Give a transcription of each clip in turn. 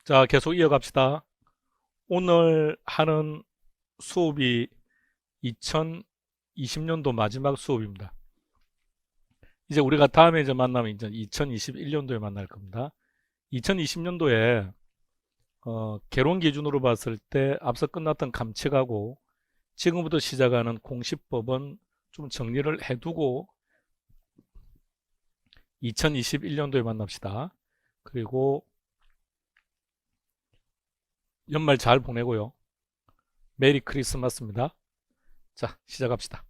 자, 계속 이어갑시다. 오늘 하는 수업이 2020년도 마지막 수업입니다. 이제 우리가 다음에 이제 만나면 이제 2021년도에 만날 겁니다. 2020년도에 개론 기준으로 봤을 때 앞서 끝났던 감칙하고 지금부터 시작하는 공시법은 좀 정리를 해두고 2021년도에 만납시다. 그리고 연말 잘 보내고요. 메리 크리스마스입니다. 자, 시작합시다.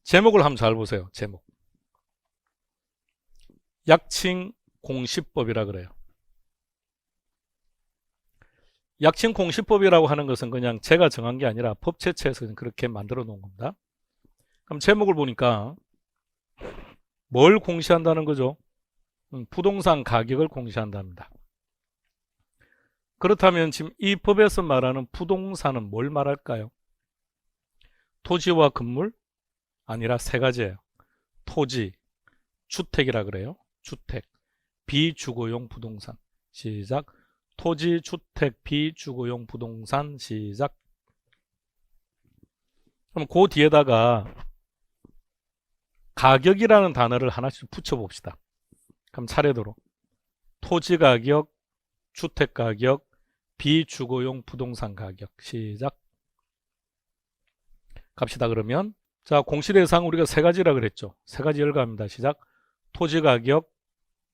제목을 한번 잘 보세요. 제목. 약칭 공시법이라 그래요. 약칭 공시법이라고 하는 것은 그냥 제가 정한 게 아니라 법제처에서 그렇게 만들어 놓은 겁니다. 그럼 제목을 보니까 뭘 공시한다는 거죠? 부동산 가격을 공시한답니다. 그렇다면 지금 이 법에서 말하는 부동산은 뭘 말할까요? 토지와 건물? 아니라 세 가지예요. 토지, 주택이라 그래요. 주택, 비주거용 부동산. 시작. 토지, 주택, 비주거용 부동산. 시작. 그럼 그 뒤에다가 가격이라는 단어를 하나씩 붙여봅시다. 그럼 차례대로 토지 가격, 주택 가격, 비주거용 부동산 가격. 시작. 갑시다. 그러면 자, 공시대상 우리가 세 가지라 그랬죠. 세 가지 열거합니다. 시작. 토지 가격,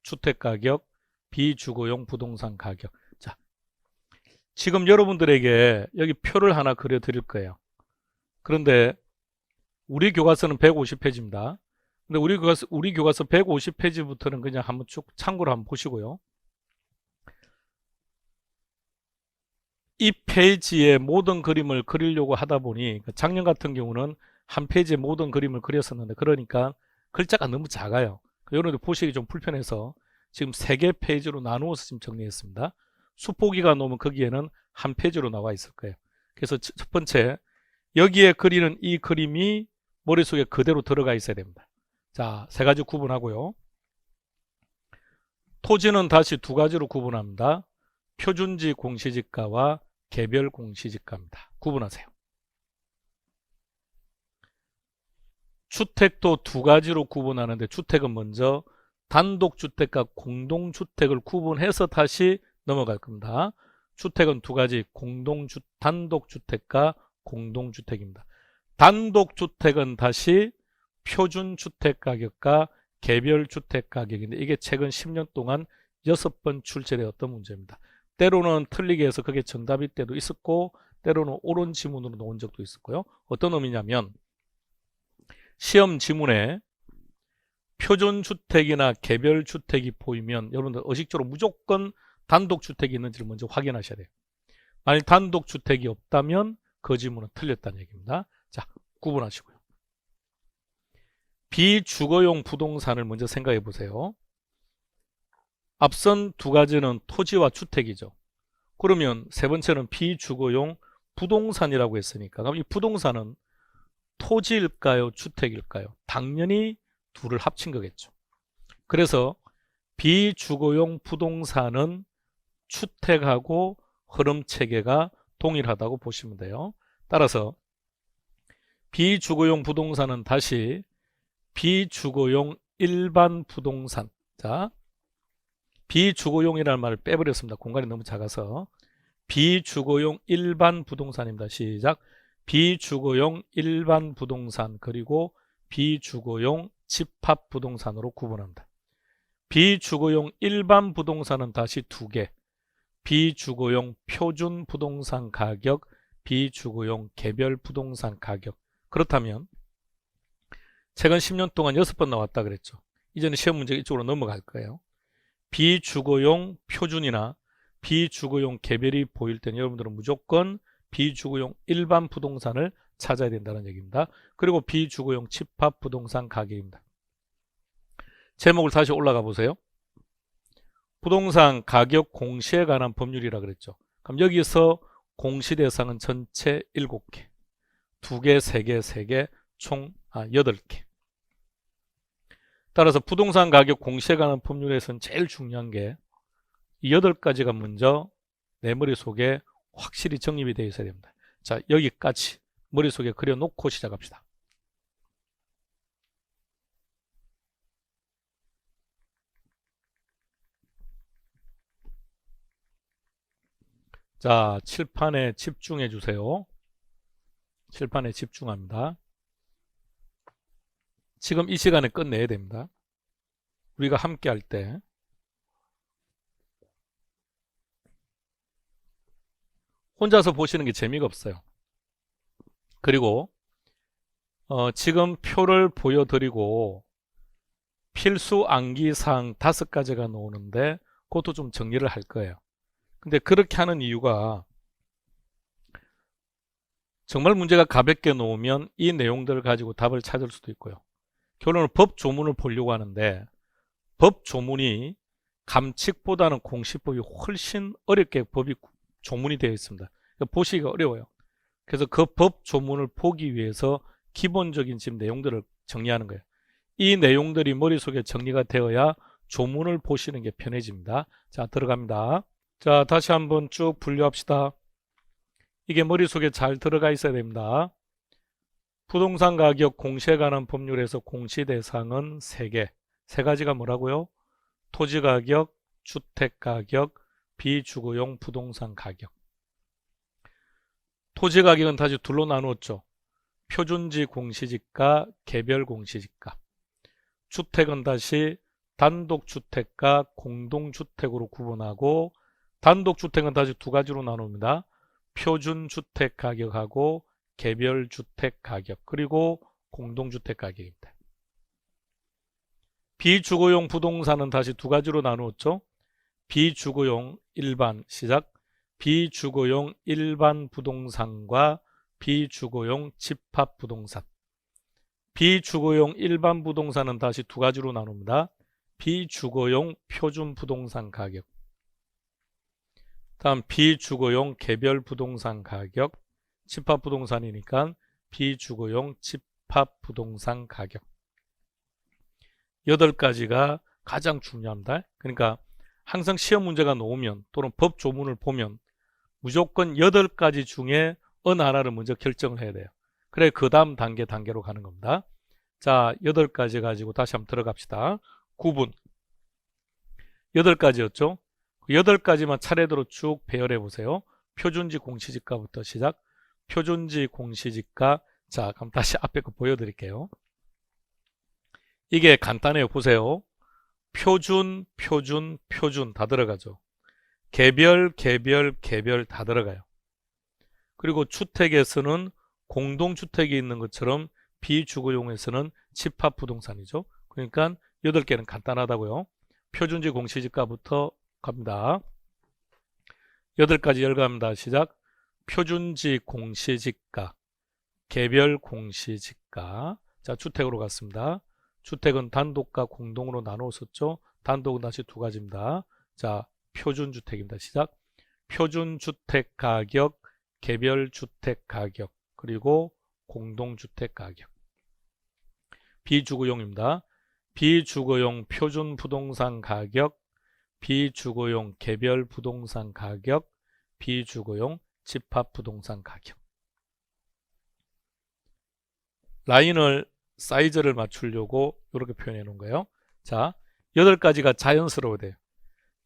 주택 가격, 비주거용 부동산 가격. 자, 지금 여러분들에게 여기 표를 하나 그려 드릴 거예요. 그런데 우리 교과서는 150페이지입니다. 근데 우리 교과서 150페이지부터는 그냥 한번 쭉 참고로 한번 보시고요. 이 페이지의 모든 그림을 그리려고 하다 보니 작년 같은 경우는 한 페이지에 모든 그림을 그렸었는데 그러니까 글자가 너무 작아요. 여러분들 보시기 좀 불편해서 지금 3개 페이지로 나누어서 지금 정리했습니다. 수포기가 놓으면 거기에는 한 페이지로 나와 있을 거예요. 그래서 첫 번째, 여기에 그리는 이 그림이 머릿속에 그대로 들어가 있어야 됩니다. 자, 세 가지 구분하고요. 토지는 다시 두 가지로 구분합니다. 표준지 공시지가와 개별 공시지가입니다. 구분하세요. 주택도 두 가지로 구분하는데 주택은 먼저 단독주택과 공동주택을 구분해서 다시 넘어갈 겁니다. 주택은 두 가지, 단독주택과 공동주택입니다. 단독주택은 다시 표준주택가격과 개별주택가격인데 이게 최근 10년 동안 6번 출제되었던 문제입니다. 때로는 틀리게 해서 그게 정답일 때도 있었고 때로는 옳은 지문으로 놓은 적도 있었고요. 어떤 의미냐면 시험 지문에 표준주택이나 개별주택이 보이면 여러분들 의식적으로 무조건 단독주택이 있는지를 먼저 확인하셔야 돼요. 만약 단독주택이 없다면 그 지문은 틀렸다는 얘기입니다. 자, 구분하시고요. 비주거용 부동산을 먼저 생각해 보세요. 앞선 두 가지는 토지와 주택이죠. 그러면 세 번째는 비주거용 부동산이라고 했으니까 그럼 이 부동산은 토지일까요? 주택일까요? 당연히 둘을 합친 거겠죠. 그래서 비주거용 부동산은 주택하고 흐름체계가 동일하다고 보시면 돼요. 따라서 비주거용 부동산은 다시 비주거용 일반 부동산. 자, 비주거용이라는 말을 빼버렸습니다. 공간이 너무 작아서. 비주거용 일반 부동산입니다. 시작. 비주거용 일반 부동산 그리고 비주거용 집합부동산으로 구분합니다. 비주거용 일반 부동산은 다시 두 개. 비주거용 표준 부동산 가격, 비주거용 개별 부동산 가격. 그렇다면 최근 10년 동안 6번 나왔다 그랬죠. 이제는 시험 문제 이쪽으로 넘어갈 거예요. 비주거용 표준이나 비주거용 개별이 보일 때는 여러분들은 무조건 비주거용 일반 부동산을 찾아야 된다는 얘기입니다. 그리고 비주거용 집합 부동산 가격입니다. 제목을 다시 올라가 보세요. 부동산 가격 공시에 관한 법률이라 그랬죠. 그럼 여기서 공시 대상은 전체 7개. 2개, 3개, 3개, 총 8개. 따라서 부동산 가격 공시에 관한 법률에서는 제일 중요한 게 이 8가지가 먼저 내 머릿속에 확실히 정립이 되어 있어야 됩니다. 자, 여기까지 머릿속에 그려놓고 시작합시다. 자, 칠판에 집중해 주세요. 칠판에 집중합니다. 지금 이 시간에 끝내야 됩니다. 우리가 함께 할 때 혼자서 보시는 게 재미가 없어요. 그리고 지금 표를 보여드리고 필수 암기사항 5가지가 나오는데 그것도 좀 정리를 할 거예요. 근데 그렇게 하는 이유가 정말 문제가 가볍게 놓으면 이 내용들을 가지고 답을 찾을 수도 있고요. 결론은 법 조문을 보려고 하는데 법 조문이 감칙보다는 공시법이 훨씬 어렵게 법이 조문이 되어 있습니다. 보시기가 어려워요. 그래서 그 법 조문을 보기 위해서 기본적인 지금 내용들을 정리하는 거예요. 이 내용들이 머릿속에 정리가 되어야 조문을 보시는 게 편해집니다. 자, 들어갑니다. 자, 다시 한번 쭉 분류합시다. 이게 머릿속에 잘 들어가 있어야 됩니다. 부동산 가격 공시에 관한 법률에서 공시 대상은 3개. 3가지가 뭐라고요? 토지 가격, 주택 가격, 비주거용 부동산 가격. 토지 가격은 다시 둘로 나누었죠. 표준지 공시지가, 개별 공시지가. 주택은 다시 단독주택과 공동주택으로 구분하고 단독주택은 다시 2가지로 나눕니다. 표준주택 가격하고 개별주택 가격 그리고 공동주택 가격입니다. 비주거용 부동산은 다시 2가지로 나누었죠. 비주거용 일반 시작 비주거용 일반 부동산과 비주거용 집합부동산. 비주거용 일반 부동산은 다시 2가지로 나눕니다. 비주거용 표준부동산 가격. 다음 비주거용 개별 부동산 가격. 집합부동산이니까 비주거용 집합부동산 가격. 8가지가 가장 중요합니다. 그러니까 항상 시험 문제가 나오면 또는 법 조문을 보면 무조건 8가지 중에 어느 하나를 먼저 결정을 해야 돼요. 그래 그 다음 단계로 가는 겁니다. 자, 8가지 가지고 다시 한번 들어갑시다. 구분 8가지였죠. 8가지만 차례대로 쭉 배열해 보세요. 표준지 공시지가부터 시작. 표준지 공시지가. 자, 그럼 다시 앞에 거 보여드릴게요. 이게 간단해요. 보세요. 표준 다 들어가죠. 개별 다 들어가요. 그리고 주택에서는 공동주택이 있는 것처럼 비주거용에서는 집합부동산이죠. 그러니까 8개는 간단하다고요. 표준지 공시지가부터 갑니다. 8가지 열갑니다. 시작. 표준지 공시지가, 개별 공시지가. 자, 주택으로 갔습니다. 주택은 단독과 공동으로 나누었었죠. 단독은 다시 2가지입니다. 자, 표준주택입니다. 시작. 표준주택 가격, 개별주택 가격, 그리고 공동주택 가격. 비주거용입니다. 비주거용 표준부동산 가격, 비주거용 개별부동산 가격, 비주거용 집합부동산 가격. 라인을 사이즈를 맞추려고 이렇게 표현해 놓은 거예요. 자, 8가지가 자연스러워야 돼요.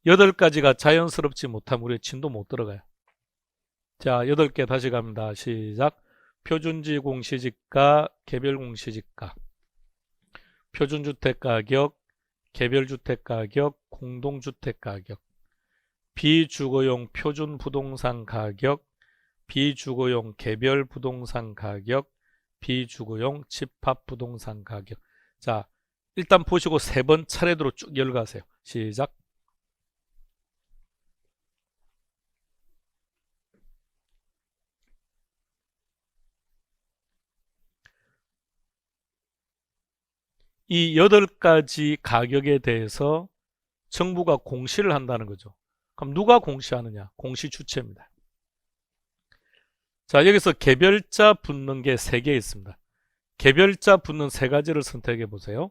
8가지가 자연스럽지 못하면 우리 진도 못 들어가요. 자, 8개 다시 갑니다. 시작. 표준지 공시지가, 개별 공시지가, 표준주택 가격, 개별주택 가격, 공동주택 가격, 비주거용 표준부동산 가격, 비주거용 개별부동산 가격, 비주거용 집합부동산 가격. 자, 일단 보시고 3번 차례대로 쭉 열가세요. 시작. 이 8가지 가격에 대해서 정부가 공시를 한다는 거죠. 그럼 누가 공시하느냐? 공시 주체입니다. 자, 여기서 개별자 붙는 게 3개 있습니다. 개별자 붙는 3가지를 선택해 보세요.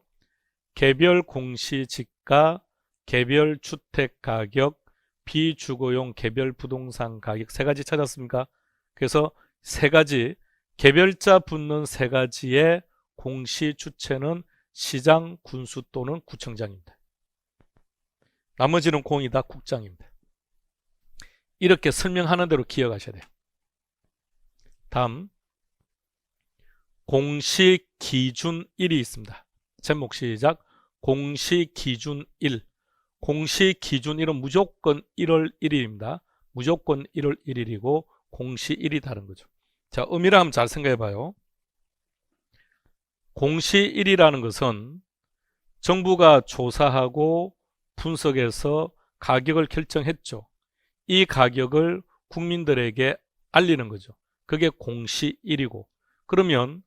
개별 공시지가, 개별 주택 가격, 비주거용 개별 부동산 가격 세 가지 찾았습니까? 그래서 세 가지 개별자 붙는 세 가지의 공시 주체는 시장, 군수 또는 구청장입니다. 나머지는 공이다 국장입니다. 이렇게 설명하는 대로 기억하셔야 돼요. 다음 공시 기준 1이 있습니다. 제목 시작. 공시 기준 1. 공시 기준 1은 무조건 1월 1일입니다. 무조건 1월 1일이고 공시 1이 다른 거죠. 자, 의미를 한번 잘 생각해 봐요. 공시 1이라는 것은 정부가 조사하고 분석해서 가격을 결정했죠. 이 가격을 국민들에게 알리는 거죠. 그게 공시 1이고, 그러면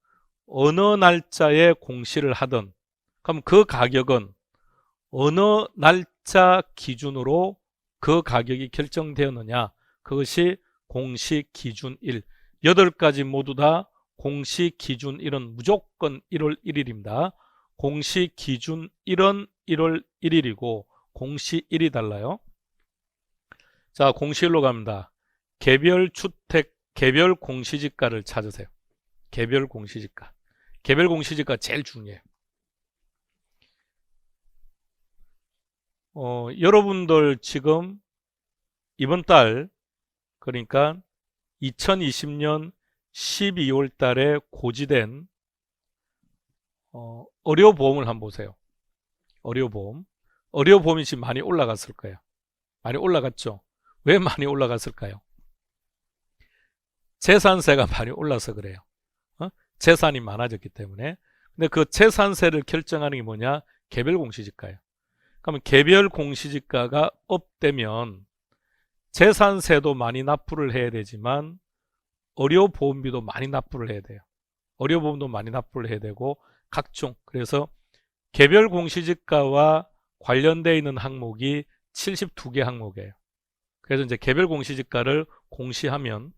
어느 날짜에 공시를 하든 그럼 그 가격은 어느 날짜 기준으로 그 가격이 결정되었느냐, 그것이 공시 기준 1. 8가지 모두 다 공시 기준 1은 무조건 1월 1일입니다. 공시 기준 1은 1월 1일이고 공시 1이 달라요. 자, 공시 1로 갑니다. 개별 주택, 개별 공시지가를 찾으세요. 개별 공시지가. 개별 공시지가 제일 중요해요. 여러분들 지금 이번 달, 그러니까 2020년 12월 달에 고지된 의료보험을 한번 보세요. 의료보험. 의료보험이 지금 많이 올라갔을 거예요. 많이 올라갔죠. 왜 많이 올라갔을까요? 재산세가 많이 올라서 그래요. 재산이 많아졌기 때문에. 근데 그 재산세를 결정하는 게 뭐냐? 개별 공시지가예요. 그러면 개별 공시지가가 업되면 재산세도 많이 납부를 해야 되지만 의료보험비도 많이 납부를 해야 돼요. 의료보험도 많이 납부를 해야 되고 각종, 그래서 개별 공시지가와 관련되어 있는 항목이 72개 항목이에요. 그래서 이제 개별 공시지가를 공시하면,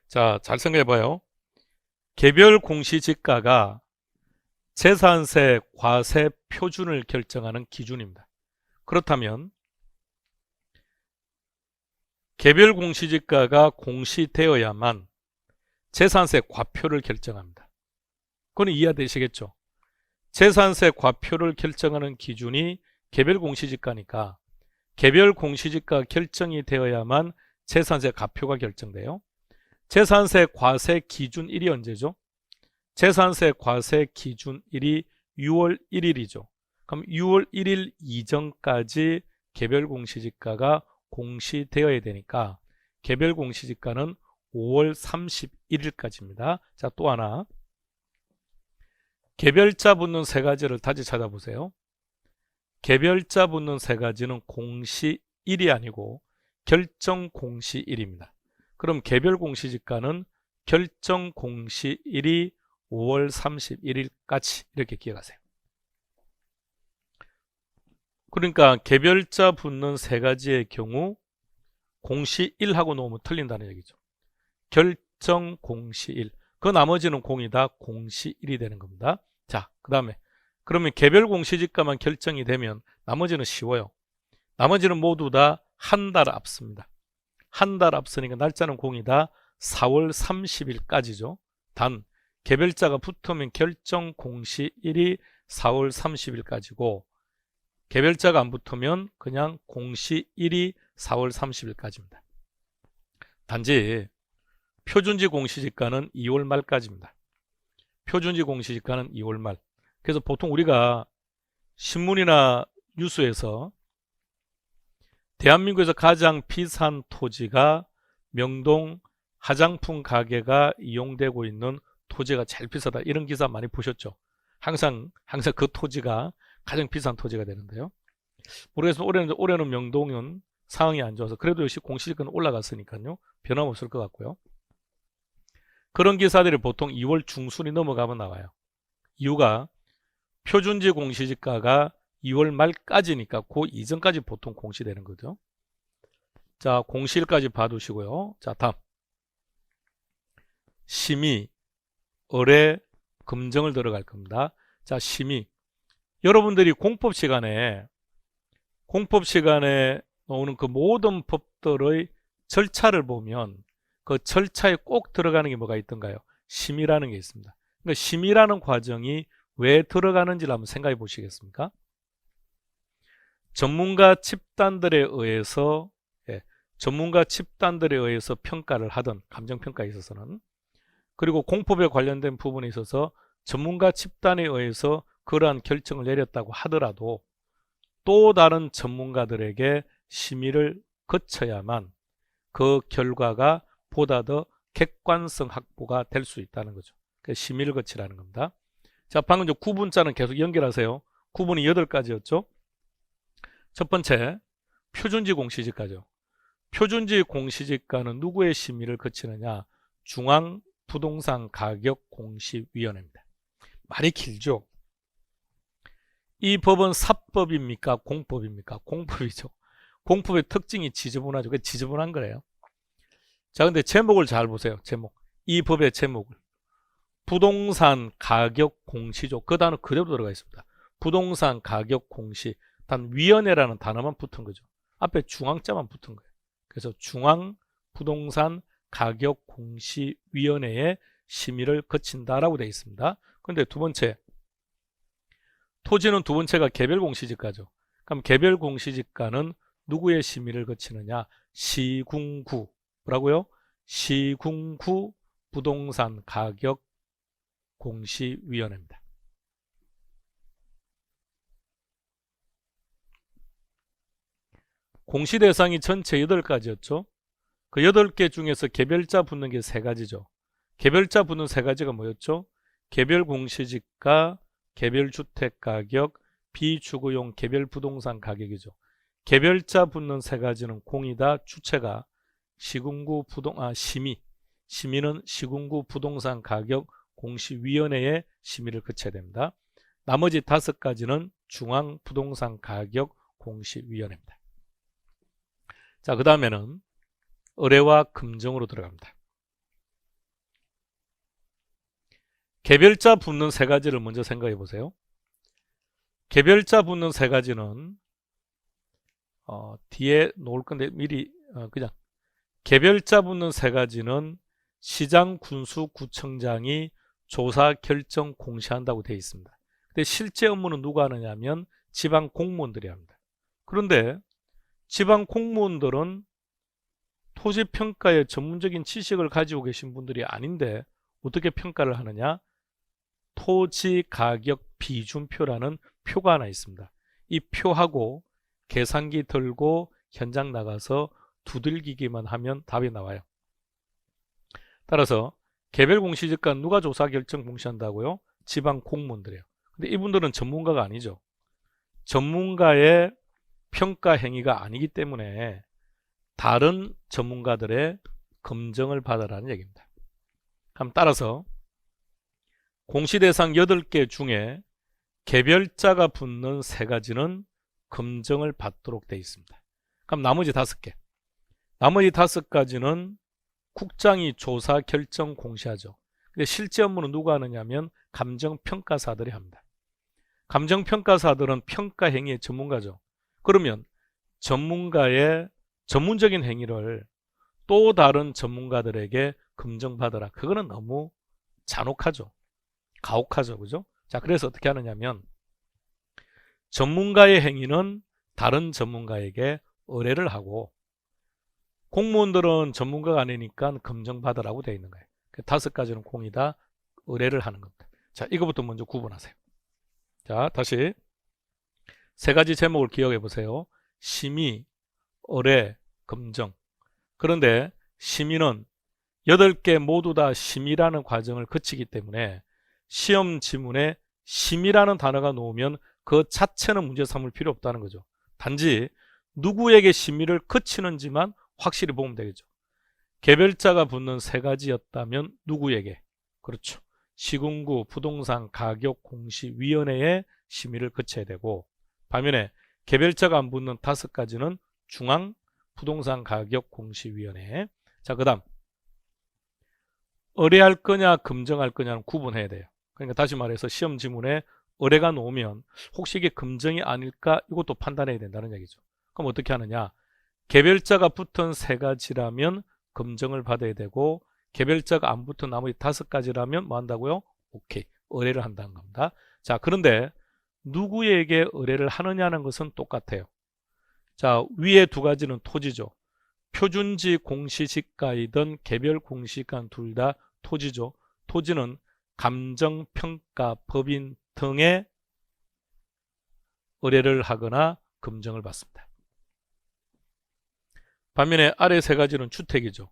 자, 잘 생각해 봐요. 개별 공시지가가 재산세 과세 표준을 결정하는 기준입니다. 그렇다면 개별 공시지가가 공시되어야만 재산세 과표를 결정합니다. 그건 이해되시겠죠? 재산세 과표를 결정하는 기준이 개별 공시지가니까 개별 공시지가 결정이 되어야만 재산세 과표가 결정돼요. 재산세 과세 기준 1이 언제죠? 재산세 과세 기준 1이 6월 1일이죠. 그럼 6월 1일 이전까지 개별 공시지가가 공시되어야 되니까 개별 공시지가는 5월 31일까지입니다. 자, 또 하나. 개별자 붙는 세 가지를 다시 찾아보세요. 개별자 붙는 세 가지는 공시 1이 아니고 결정 공시 1입니다. 그럼 개별 공시지가는 결정 공시 1이 5월 31일까지 이렇게 기억하세요. 그러니까 개별자 붙는 세 가지의 경우 공시 1하고 놓으면 틀린다는 얘기죠. 결정 공시 1. 그 나머지는 공이 다 공시 1이 되는 겁니다. 자, 그 다음에 그러면 개별 공시지가만 결정이 되면 나머지는 쉬워요. 나머지는 모두 다 한 달 앞섭니다. 한 달 앞서니까 날짜는 공이다 4월 30일까지죠. 단 개별자가 붙으면 결정 공시 1이 4월 30일까지고 개별자가 안 붙으면 그냥 공시 1이 4월 30일까지입니다. 단지 표준지 공시지가는 2월 말까지입니다. 표준지 공시지가는 2월 말. 그래서 보통 우리가 신문이나 뉴스에서 대한민국에서 가장 비싼 토지가 명동 화장품 가게가 이용되고 있는 토지가 제일 비싸다, 이런 기사 많이 보셨죠? 항상 그 토지가 가장 비싼 토지가 되는데요. 모르겠어요. 올해는 명동은 상황이 안 좋아서 그래도 역시 공시지가는 올라갔으니까요. 변함없을 것 같고요. 그런 기사들이 보통 2월 중순이 넘어가면 나와요. 이유가 표준지 공시지가가 2월 말까지니까 그 이전까지 보통 공시되는 거죠. 자, 공시일까지 봐두시고요. 자, 다음. 심의, 의뢰, 검증을 들어갈 겁니다. 자, 심의. 여러분들이 공법 시간에 나오는 그 모든 법들의 절차를 보면 그 절차에 꼭 들어가는 게 뭐가 있던가요? 심의라는 게 있습니다. 그러니까 심의라는 과정이 왜 들어가는지를 한번 생각해 보시겠습니까? 전문가 집단들에 의해서 평가를 하던 감정평가에 있어서는, 그리고 공법에 관련된 부분에 있어서 전문가 집단에 의해서 그러한 결정을 내렸다고 하더라도 또 다른 전문가들에게 심의를 거쳐야만 그 결과가 보다 더 객관성 확보가 될 수 있다는 거죠. 그래서 심의를 거치라는 겁니다. 자, 방금 저 구분자는 계속 연결하세요. 구분이 8가지였죠. 첫 번째, 표준지 공시지가죠. 표준지 공시지가는 누구의 심의를 거치느냐? 중앙부동산가격공시위원회입니다. 말이 길죠. 이 법은 사법입니까? 공법입니까? 공법이죠. 공법의 특징이 지저분하죠. 그 지저분한 거예요. 자, 근데 제목을 잘 보세요. 제목. 이 법의 제목을. 부동산 가격 공시죠. 그 단어 그대로 들어가 있습니다. 부동산 가격 공시. 단 위원회라는 단어만 붙은 거죠. 앞에 중앙자만 붙은 거예요. 그래서 중앙 부동산 가격 공시 위원회의 심의를 거친다라고 되어 있습니다. 그런데 두 번째, 토지는 두 번째가 개별 공시지가죠. 그럼 개별 공시지가는 누구의 심의를 거치느냐? 시군구. 뭐라고요? 시군구 부동산 가격 공시위원회입니다. 공시 대상이 전체 8가지였죠. 그 8개 중에서 개별자 붙는 게 3가지죠. 개별자 붙는 3가지가 뭐였죠? 개별 공시지가, 개별 주택가격, 비주거용 개별 부동산 가격이죠. 개별자 붙는 3가지는 공이다. 주체가 시군구 심의는 시군구 부동산 가격 공시위원회의 심의를 거쳐야 됩니다. 나머지 5가지는 중앙 부동산 가격 공시위원회입니다. 자, 그 다음에는 의뢰와 금정으로 들어갑니다. 개별자 붙는 3가지를 먼저 생각해 보세요. 개별자 붙는 3가지는 뒤에 놓을 건데 미리 그냥 개별자 붙는 3가지는 시장 군수 구청장이 조사 결정 공시한다고 되어 있습니다. 근데 실제 업무는 누가 하느냐면 지방 공무원들이 합니다. 그런데 지방 공무원들은 토지평가에 전문적인 지식을 가지고 계신 분들이 아닌데 어떻게 평가를 하느냐? 토지가격 비준표라는 표가 하나 있습니다. 이 표하고 계산기 들고 현장 나가서 두들기기만 하면 답이 나와요. 따라서 개별 공시지가 누가 조사 결정 공시한다고요? 지방 공무원들이에요. 근데 이분들은 전문가가 아니죠. 전문가의 평가 행위가 아니기 때문에 다른 전문가들의 검증을 받으라는 얘기입니다. 그럼 따라서 공시 대상 8개 중에 개별자가 붙는 3가지는 검증을 받도록 되어 있습니다. 그럼 나머지 5개. 나머지 5가지는 국장이 조사 결정 공시하죠. 근데 실제 업무는 누가 하느냐면 감정평가사들이 합니다. 감정평가사들은 평가 행위의 전문가죠. 그러면 전문가의 전문적인 행위를 또 다른 전문가들에게 검증받으라. 그거는 너무 잔혹하죠. 가혹하죠. 그죠? 자, 그래서 어떻게 하느냐면 전문가의 행위는 다른 전문가에게 의뢰를 하고 공무원들은 전문가가 아니니까 검증받으라고 되어 있는 거예요. 5가지는 공이다. 의뢰를 하는 겁니다. 자, 이거부터 먼저 구분하세요. 자, 다시 3가지 제목을 기억해 보세요. 심의, 의뢰, 검증. 그런데 심의는 8개 모두 다 심의라는 과정을 거치기 때문에 시험 지문에 심의라는 단어가 나오면 그 자체는 문제 삼을 필요 없다는 거죠. 단지 누구에게 심의를 거치는지만 확실히 보면 되겠죠. 개별자가 붙는 3가지였다면 누구에게? 그렇죠. 시군구 부동산 가격 공시위원회에 심의를 거쳐야 되고, 반면에 개별자가 안 붙는 5가지는 중앙 부동산 가격 공시위원회. 자, 그 다음 의뢰할 거냐 검증할 거냐는 구분해야 돼요. 그러니까 다시 말해서 시험 지문에 의뢰가 나오면 혹시 이게 검증이 아닐까 이것도 판단해야 된다는 얘기죠. 그럼 어떻게 하느냐? 개별자가 붙은 3가지라면 검증을 받아야 되고 개별자가 안 붙은 나머지 5가지라면 뭐 한다고요? 오케이. 의뢰를 한다는 겁니다. 자, 그런데 누구에게 의뢰를 하느냐는 것은 똑같아요. 자, 위에 2가지는 토지죠. 표준지 공시지가이든 개별 공시지가는 둘 다 토지죠. 토지는 감정평가 법인 등에 의뢰를 하거나 검증을 받습니다. 반면에 아래 3가지는 주택이죠.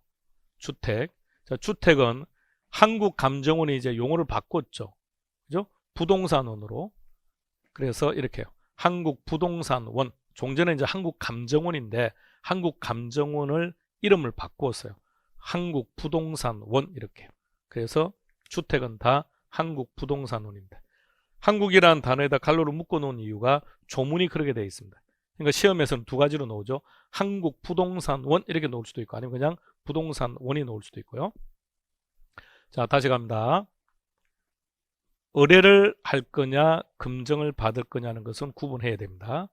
주택. 자, 주택은 한국감정원이 이제 용어를 바꿨죠. 그죠? 부동산원으로. 그래서 이렇게요. 한국부동산원. 종전에 이제 한국감정원인데 한국감정원을 이름을 바꾸었어요. 한국부동산원 이렇게. 그래서 주택은 다 한국부동산원입니다. 한국이라는 단어에다 갈로를 묶어놓은 이유가 조문이 그렇게 되어 있습니다. 그러니까 시험에서는 2가지로 나오죠. 한국부동산원 이렇게 나올 수도 있고 아니면 그냥 부동산원이 나올 수도 있고요. 자, 다시 갑니다. 의뢰를 할 거냐 검증을 받을 거냐는 것은 구분해야 됩니다.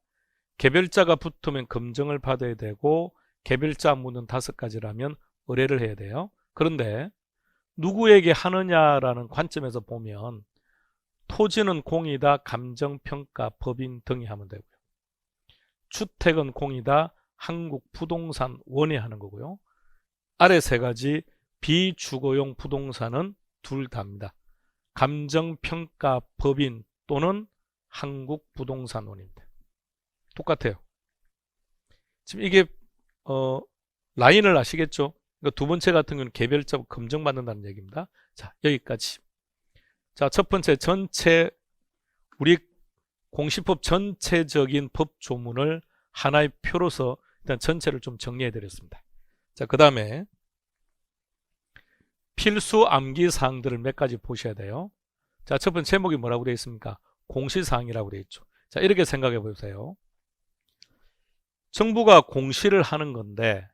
개별자가 붙으면 검증을 받아야 되고 개별자 묻는 5가지라면 의뢰를 해야 돼요. 그런데 누구에게 하느냐라는 관점에서 보면 토지는 공이다 감정평가 법인 등이 하면 되고요. 주택은 공이다 한국부동산원이 하는 거고요. 아래 3가지 비주거용 부동산은 둘 다입니다. 감정평가 법인 또는 한국부동산원입니다. 똑같아요. 지금 이게 라인을 아시겠죠? 그러니까 2번째 같은 경우는 개별자 검증받는다는 얘기입니다. 자, 여기까지. 자, 첫 번째 전체 우리 공시법 전체적인 법 조문을 하나의 표로서 일단 전체를 좀 정리해 드렸습니다. 자, 그 다음에 필수 암기 사항들을 몇 가지 보셔야 돼요. 자, 첫 번째 제목이 뭐라고 되어 있습니까? 공시사항이라고 되어 있죠. 자, 이렇게 생각해 보세요. 정부가 공시를 하는 건데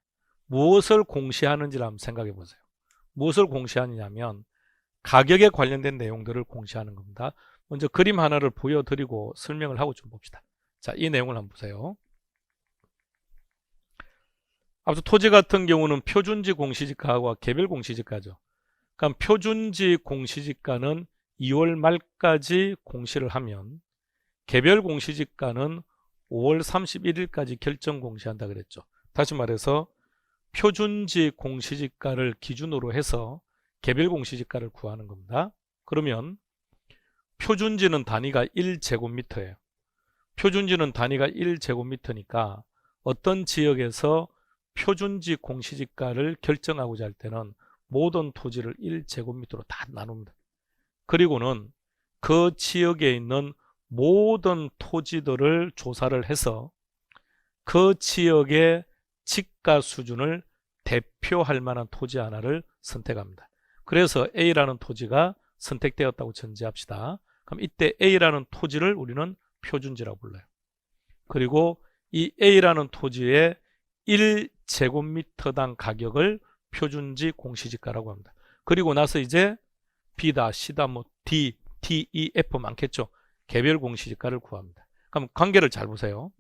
무엇을 공시하는지를 한번 생각해 보세요. 무엇을 공시하느냐면 가격에 관련된 내용들을 공시하는 겁니다. 먼저 그림 하나를 보여드리고 설명을 하고 좀 봅시다. 자, 이 내용을 한번 보세요. 앞서 토지 같은 경우는 표준지 공시지가와 개별 공시지가죠. 그럼 표준지 공시지가는 2월 말까지 공시를 하면 개별 공시지가는 5월 31일까지 결정 공시한다 그랬죠. 다시 말해서 표준지 공시지가를 기준으로 해서 개별 공시지가를 구하는 겁니다. 그러면 표준지는 단위가 1제곱미터예요. 표준지는 단위가 1제곱미터니까 어떤 지역에서 표준지 공시지가를 결정하고자 할 때는 모든 토지를 1제곱미터로 다 나눕니다. 그리고는 그 지역에 있는 모든 토지들을 조사를 해서 그 지역의 지가 수준을 대표할 만한 토지 하나를 선택합니다. 그래서 A라는 토지가 선택되었다고 전제합시다. 그럼 이때 A라는 토지를 우리는 표준지라고 불러요. 그리고 이 A라는 토지의 1제곱미터당 가격을 표준지 공시지가라고 합니다. 그리고 나서 이제 B다, C다, 뭐 D, T, E, F 많겠죠. 개별 공시지가를 구합니다. 그럼 관계를 잘 보세요.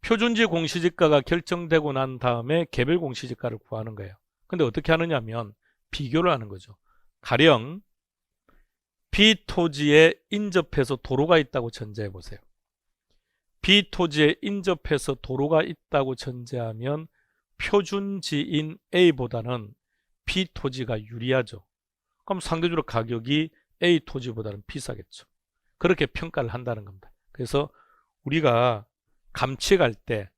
표준지 공시지가가 결정되고 난 다음에 개별 공시지가를 구하는 거예요. 근데 어떻게 하느냐면 비교를 하는 거죠. 가령 B 토지에 인접해서 도로가 있다고 전제해 보세요. B 토지에 인접해서 도로가 있다고 전제하면 표준지인 A보다는 B 토지가 유리하죠. 그럼 상대적으로 가격이 A 토지보다는 비싸겠죠. 그렇게 평가를 한다는 겁니다. 그래서 우리가 감칙할 때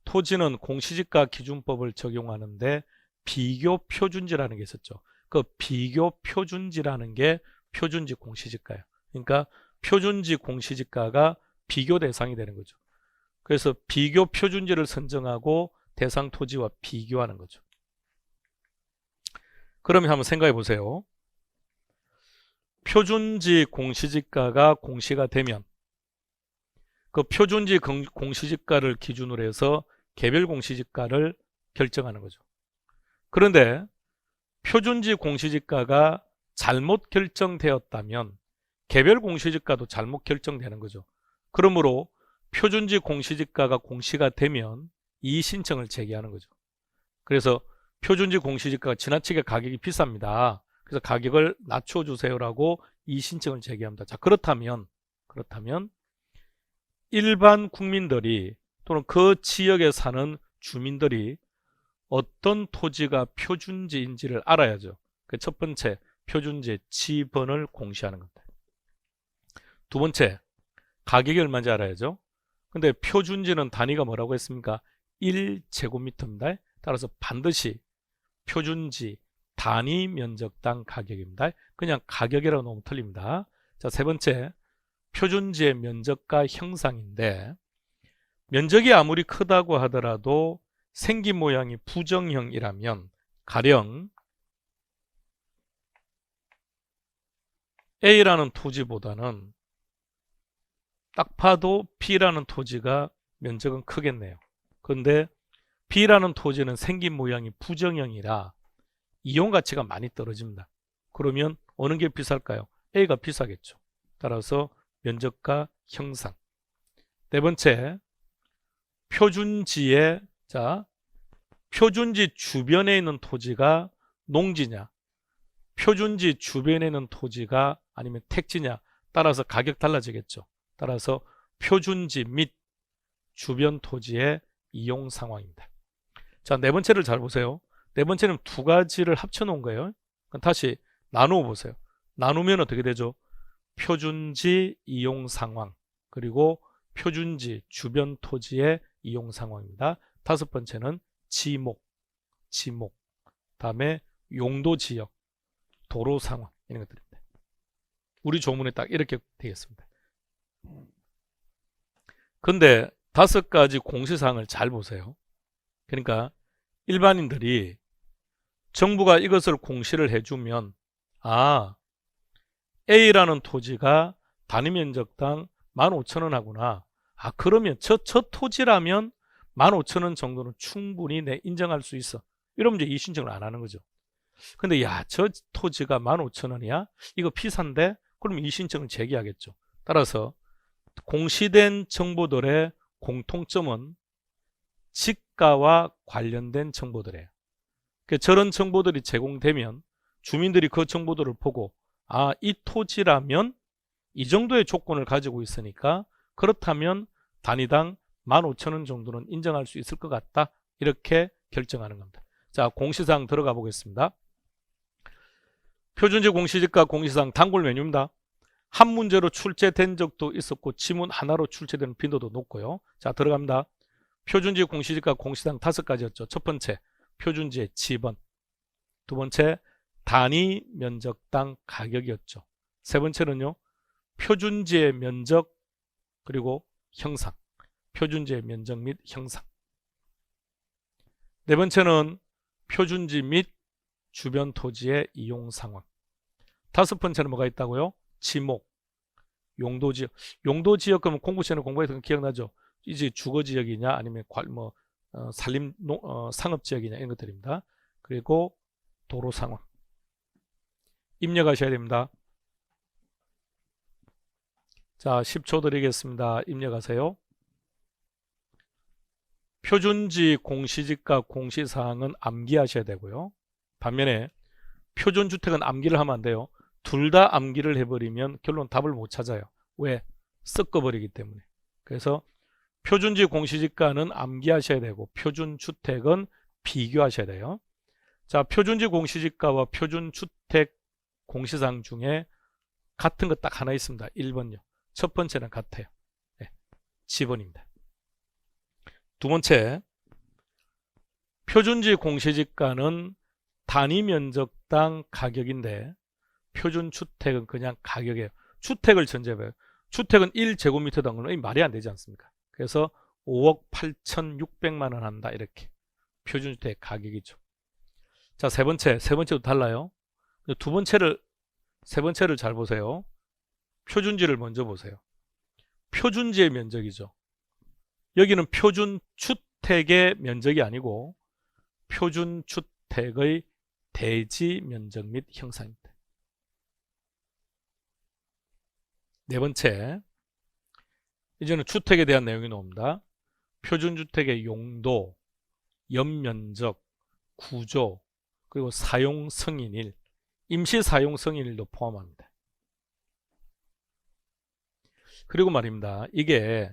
토지는 공시지가 기준법을 적용하는데 비교 표준지라는 게 있었죠. 그 비교 표준지라는 게 표준지 공시지가예요. 그러니까 표준지 공시지가가 비교 대상이 되는 거죠. 그래서 비교 표준지를 선정하고 대상 토지와 비교하는 거죠. 그러면 한번 생각해 보세요. 표준지 공시지가가 공시가 되면 그 표준지 공시지가를 기준으로 해서 개별 공시지가를 결정하는 거죠. 그런데 표준지 공시지가가 잘못 결정되었다면 개별 공시지가도 잘못 결정되는 거죠. 그러므로 표준지 공시지가가 공시가 되면 이의신청을 제기하는 거죠. 그래서 표준지 공시지가가 지나치게 가격이 비쌉니다. 그래서 가격을 낮춰주세요라고 이의신청을 제기합니다. 자, 그렇다면 일반 국민들이 또는 그 지역에 사는 주민들이 어떤 토지가 표준지인지를 알아야죠. 그 첫 번째, 표준지의 지번을 공시하는 겁니다. 두 번째, 가격이 얼마인지 알아야죠. 근데 표준지는 단위가 뭐라고 했습니까? 1제곱미터입니다. 따라서 반드시 표준지 단위 면적당 가격입니다. 그냥 가격이라고 놓으면 틀립니다. 자, 세 번째, 표준지의 면적과 형상인데 면적이 아무리 크다고 하더라도 생긴 모양이 부정형이라면 가령 A라는 토지보다는 딱 봐도 B라는 토지가 면적은 크겠네요. 그런데 B라는 토지는 생긴 모양이 부정형이라 이용가치가 많이 떨어집니다. 그러면 어느 게 비쌀까요? A가 비싸겠죠. 따라서 면적과 형상. 네 번째, 표준지에 표준지 주변에 있는 토지가 농지냐, 표준지 주변에 있는 토지가 아니면 택지냐 따라서 가격 달라지겠죠. 따라서 표준지 및 주변 토지의 이용 상황입니다. 자, 네 번째를 잘 보세요. 네 번째는 두 가지를 합쳐 놓은 거예요. 다시 나누어 보세요. 나누면 어떻게 되죠? 표준지 이용 상황 그리고 표준지 주변 토지의 이용 상황입니다. 다섯 번째는 지목, 다음에 용도 지역, 도로 상황 이런 것들입니다. 우리 조문에 딱 이렇게 되겠습니다. 근데 다섯 가지 공시사항을 잘 보세요. 그러니까 일반인들이 정부가 이것을 공시를 해주면 A라는 토지가 단위 면적당 15,000원 하구나. 그러면 저 토지라면 15,000원 정도는 충분히 내 인정할 수 있어. 이러면 이제 이의신청을 안 하는 거죠. 근데 저 토지가 15,000원이야? 이거 비싼데? 그럼 이의신청을 제기하겠죠. 따라서 공시된 정보들의 공통점은 지가와 관련된 정보들이에요. 저런 정보들이 제공되면 주민들이 그 정보들을 보고 이 토지라면 이 정도의 조건을 가지고 있으니까 그렇다면 단위당 15,000원 정도는 인정할 수 있을 것 같다. 이렇게 결정하는 겁니다. 자, 공시사항 들어가 보겠습니다. 표준지 공시지가 공시사항 단골 메뉴입니다. 한 문제로 출제된 적도 있었고 지문 하나로 출제되는 빈도도 높고요. 자, 들어갑니다. 표준지 공시지가 공시사항 5가지였죠. 첫 번째, 표준지의 지번. 두 번째, 단위 면적당 가격이었죠. 세 번째는요, 표준지의 면적 그리고 형상. 표준지의 면적 및 형상. 네 번째는 표준지 및 주변 토지의 이용 상황. 다섯 번째는 뭐가 있다고요? 지목, 용도지역. 용도지역 그러면 공부 시간에 공부했던 거 기억나죠? 이제 주거지역이냐 아니면 산림 상업지역이냐 이런 것들입니다. 그리고 도로 상황. 입력하셔야 됩니다. 자, 10초 드리겠습니다. 입력하세요. 표준지 공시지가 공시사항은 암기하셔야 되고요. 반면에 표준주택은 암기를 하면 안 돼요. 둘 다 암기를 해버리면 결론 답을 못 찾아요. 왜? 섞어버리기 때문에. 그래서 표준지 공시지가는 암기하셔야 되고 표준주택은 비교하셔야 돼요. 자, 표준지 공시지가와 표준주택 공시사항 중에 같은 거 딱 하나 있습니다. 1번요. 첫 번째는 같아요. 네, 지번입니다. 두 번째, 표준지 공시지가는 단위 면적당 가격인데 표준주택은 그냥 가격이에요. 주택을 전제해봐요. 주택은 1제곱미터당은 말이 안 되지 않습니까? 그래서 5억 8,600만 원 한다 이렇게 표준주택 가격이죠. 자, 세 번째도 달라요. 세 번째를 잘 보세요. 표준지를 먼저 보세요. 표준지의 면적이죠. 여기는 표준주택의 면적이 아니고 표준주택의 대지 면적 및 형상입니다. 네 번째, 이제는 주택에 대한 내용이 나옵니다. 표준주택의 용도, 연면적, 구조, 그리고 사용 승인일, 임시 사용 승인일도 포함합니다. 그리고 말입니다. 이게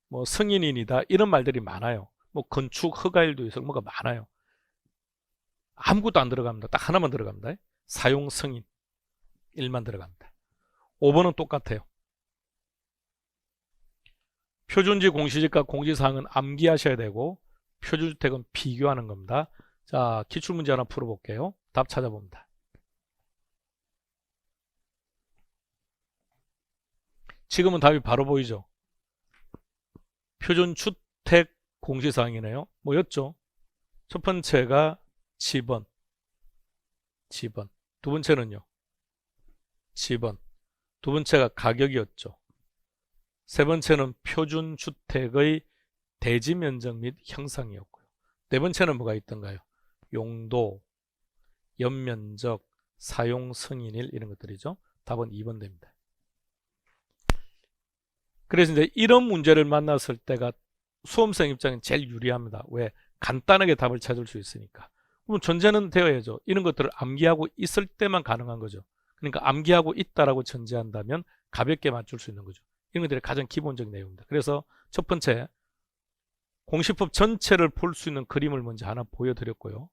뭐 승인인이다 이런 말들이 많아요. 뭐 건축 허가일도 있고 뭐가 많아요. 아무것도 안 들어갑니다. 딱 하나만 들어갑니다. 사용 승인 1만 들어갑니다. 5번은 똑같아요. 표준지 공시지가 공지사항은 암기하셔야 되고 표준주택은 비교하는 겁니다. 자, 기출문제 하나 풀어볼게요. 답 찾아봅니다. 지금은 답이 바로 보이죠? 표준주택 공시사항이네요. 뭐였죠? 첫 번째가 지번. 두 번째는요? 지번. 두 번째가 가격이었죠. 세 번째는 표준주택의 대지 면적 및 형상이었고요. 네 번째는 뭐가 있던가요? 용도, 연면적, 사용 승인일 이런 것들이죠. 답은 2번 됩니다. 그래서 이제 이런 문제를 만났을 때가 수험생 입장은 제일 유리합니다. 왜? 간단하게 답을 찾을 수 있으니까. 그럼 전제는 되어야죠. 이런 것들을 암기하고 있을 때만 가능한 거죠. 그러니까 암기하고 있다라고 전제한다면 가볍게 맞출 수 있는 거죠. 이런 것들이 가장 기본적인 내용입니다. 그래서 첫 번째, 공시법 전체를 볼 수 있는 그림을 먼저 하나 보여드렸고요.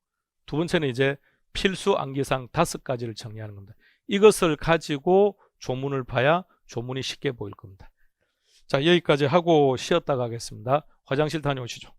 두 번째는 이제 필수 암기사항 5가지를 정리하는 겁니다. 이것을 가지고 조문을 봐야 조문이 쉽게 보일 겁니다. 자, 여기까지 하고 쉬었다 가겠습니다. 화장실 다녀오시죠.